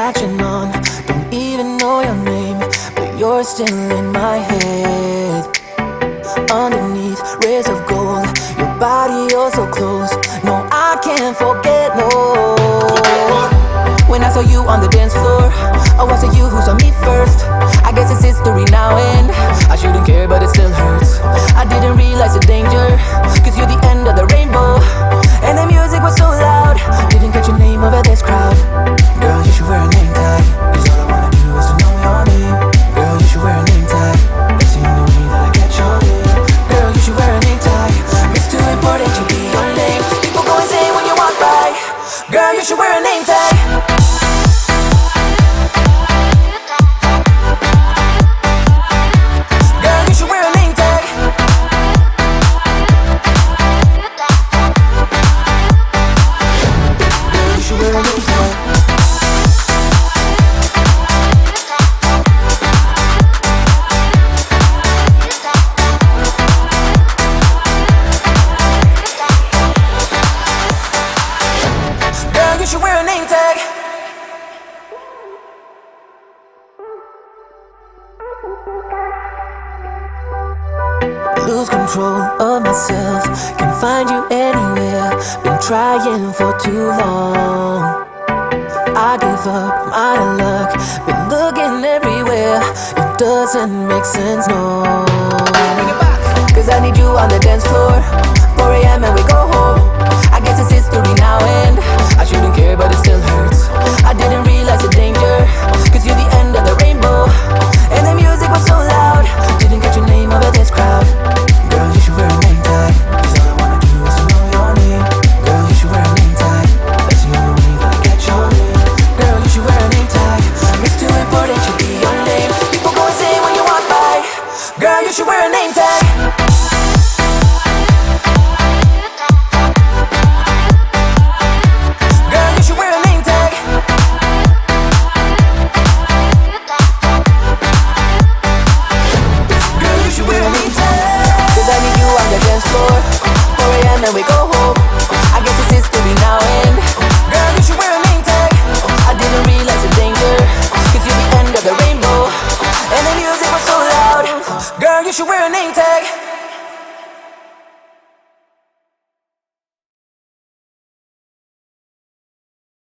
latching on. Don't even know your name, but you're still in my head. Underneath rays of gold, your body oh so close. No, I can't forget, no. When I saw you on the dance floor, oh, was it you who saw me first? I guess it's history now and I shouldn't care, but it still hurts. I didn't realize the danger, cause you're the end of the rainbow. And the music was so loud, didn't catch your name over this crowd. Girl, you should wear a name tag, cause all I wanna do is to know your name. Girl, you should wear a name tag, that's the only way that I get your name. Girl, you should wear a name tag, it's too important to be your name. People go insane when you walk by. Girl, you should wear a name tag. Lose control of myself, can't find you anywhere. Been trying for too long. I give up, I'm out of luck. Been looking everywhere, it doesn't make sense, no. Cause I need you on the dance floor, 4 AM and we go home.